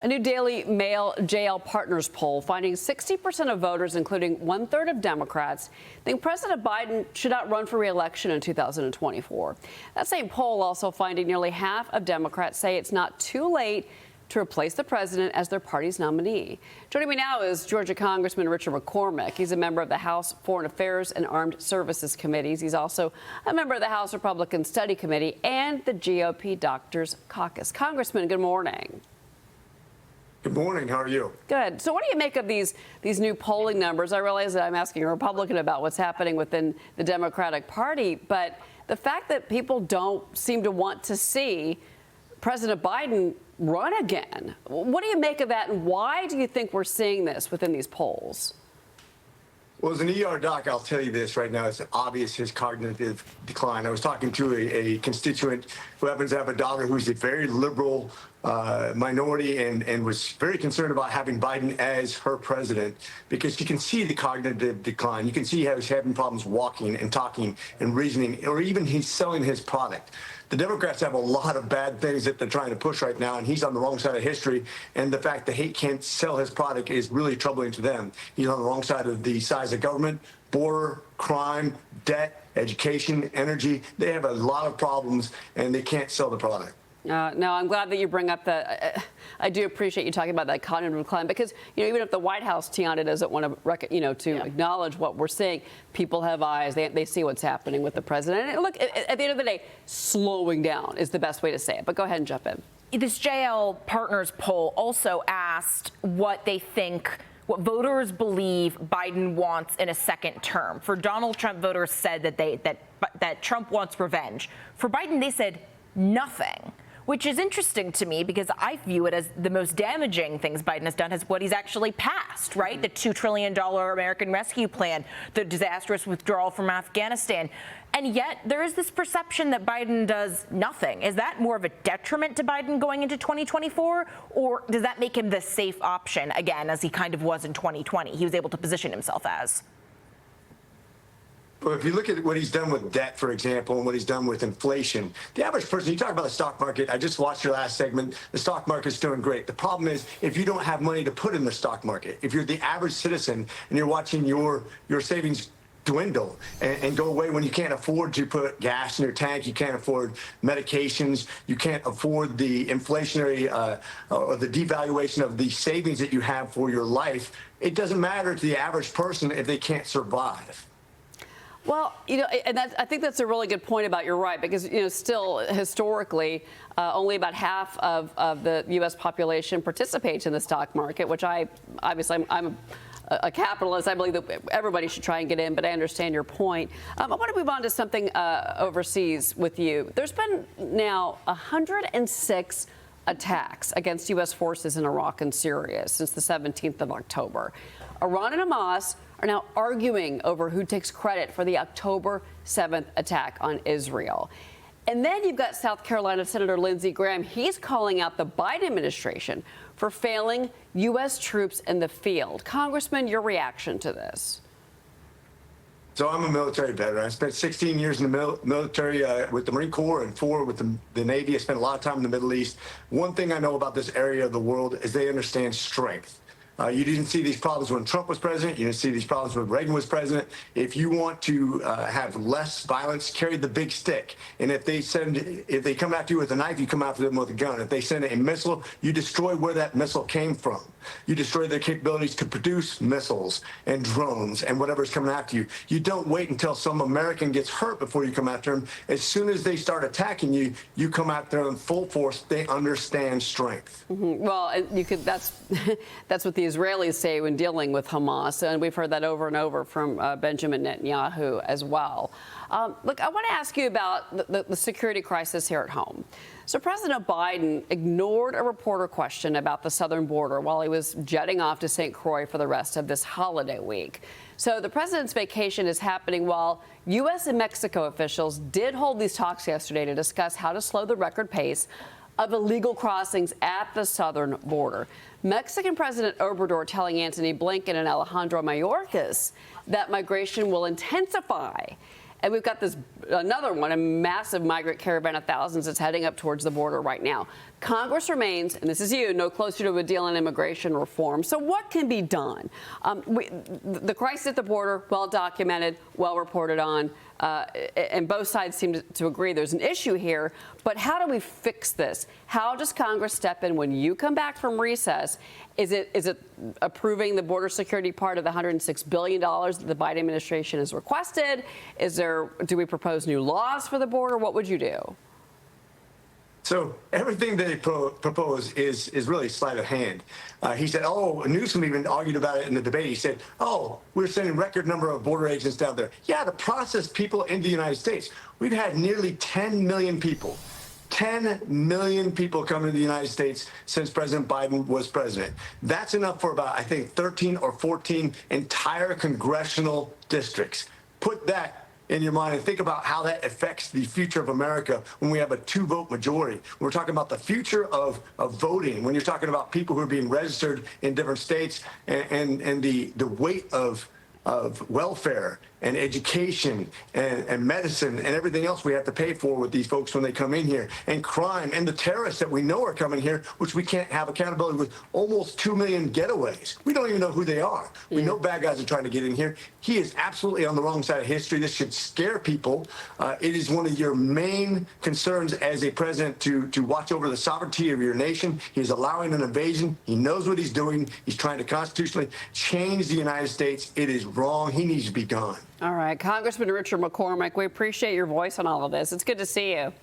A new Daily Mail JL Partners poll finding 60% of voters, including 1/3 of Democrats, think President Biden should not run for re-election in 2024. That same poll also finding nearly half of Democrats say it's not too late to replace the president as their party's nominee. Joining me now is Georgia Congressman Richard McCormick. He's a member of the House Foreign Affairs and Armed Services Committees. He's also a member of the House Republican Study Committee and the GOP Doctors Caucus. Congressman, good morning. Good morning. How are you? Good. So what do you make of these new polling numbers? I realize that I'm asking a Republican about what's happening within the Democratic Party, but the fact that people don't seem to want to see President Biden run again, what do you make of that, and why do you think we're seeing this within these polls? Well, as an ER doc, I'll tell you this right now. It's obvious his cognitive decline. I was talking to a constituent who happens to have a daughter who's a very liberal minority and was very concerned about having Biden as her president because you can see the cognitive decline. You can see how he's having problems walking and talking and reasoning, or even he's selling his product. The Democrats have a lot of bad things that they're trying to push right now, and he's on the wrong side of history. And the fact that he can't sell his product is really troubling to them. He's on the wrong side of the size of government, border, crime, debt, education, energy. They have a lot of problems, and they can't sell the product. No, I'm glad that you bring up the. I do appreciate you talking about that cognitive decline because even if the White House, Tiana, doesn't want to acknowledge what we're seeing, people have eyes. They see what's happening with the president. And look, at the end of the day, slowing down is the best way to say it. But go ahead and jump in. This JL Partners poll also asked what they think. What voters believe Biden wants in a second term. For Donald Trump, voters said that Trump wants revenge. For Biden, they said nothing. Which is interesting to me because I view it as the most damaging things Biden has done is what he's actually passed, right? Mm-hmm. The $2 trillion American Rescue Plan, the disastrous withdrawal from Afghanistan. And yet there is this perception that Biden does nothing. Is that more of a detriment to Biden going into 2024? Or does that make him the safe option, again, as he kind of was in 2020? He was able to position himself as. Well, if you look at what he's done with debt, for example, and what he's done with inflation, the average person, you talk about the stock market, I just watched your last segment, the stock market's doing great. The problem is if you don't have money to put in the stock market, if you're the average citizen and you're watching your savings dwindle and go away when you can't afford to put gas in your tank, you can't afford medications, you can't afford the inflationary or the devaluation of the savings that you have for your life, it doesn't matter to the average person if they can't survive. Well, and I think that's a really good point about you're right, because, still historically, only about half of the U.S. population participates in the stock market, which I'm a capitalist. I believe that everybody should try and get in, but I understand your point. I want to move on to something overseas with you. There's been now 106 attacks against U.S. forces in Iraq and Syria since the 17th of October. Iran and Hamas are now arguing over who takes credit for the October 7th attack on Israel. And then you've got South Carolina Senator Lindsey Graham. He's calling out the Biden administration for failing U.S. troops in the field. Congressman, your reaction to this? So I'm a military veteran. I spent 16 years in the military with the Marine Corps and 4 with the Navy. I spent a lot of time in the Middle East. One thing I know about this area of the world is they understand strength. You didn't see these problems when Trump was president. You didn't see these problems when Reagan was president. If you want to have less violence, carry the big stick. And if they come after you with a knife, you come after them with a gun. If they send a missile, you destroy where that missile came from. You destroy their capabilities to produce missiles and drones and whatever's coming after you. You don't wait until some American gets hurt before you come after them. As soon as they start attacking you, you come after them full force. They understand strength. Mm-hmm. Well, that's what the Israelis say when dealing with Hamas, and we've heard that over and over from Benjamin Netanyahu as well. Look, I want to ask you about the security crisis here at home. So President Biden ignored a reporter question about the southern border while he was jetting off to St. Croix for the rest of this holiday week. So the president's vacation is happening while U.S. and Mexico officials did hold these talks yesterday to discuss how to slow the record pace of illegal crossings at the southern border. Mexican President Obrador telling Antony Blinken and Alejandro Mayorkas that migration will intensify And we've got this another one, a massive migrant caravan of thousands that's heading up towards the border right now. Congress remains, and this is you, no closer to a deal on immigration reform. So what can be done? The crisis at the border, well documented, well reported on, and both sides seem to agree there's an issue here. But how do we fix this? How does Congress step in when you come back from recess? Is it approving the border security part of the $106 billion that the Biden administration has requested? Do we propose new laws for the border? What would you do? So everything they propose is really sleight of hand. He said, Newsom even argued about it in the debate. He said, we're sending record number of border agents down there. Yeah, to process people into the United States. We've had nearly 10 million people. 10 million people coming to the United States since President Biden was president. That's enough for about, I think, 13 or 14 entire congressional districts. Put that in your mind and think about how that affects the future of America when we have a 2-vote majority. We're talking about the future of voting, when you're talking about people who are being registered in different states and the weight of welfare and education and medicine and everything else we have to pay for with these folks when they come in here, and crime and the terrorists that we know are coming here, which we can't have accountability with. Almost 2 million getaways. We don't even know who they are. We know bad guys are trying to get in here. He is absolutely on the wrong side of history. This should scare people. It is one of your main concerns as a president to watch over the sovereignty of your nation. He's allowing an invasion. He knows what he's doing. He's trying to constitutionally change the United States. It is wrong. He needs to be gone. All right, Congressman Richard McCormick, we appreciate your voice on all of this. It's good to see you.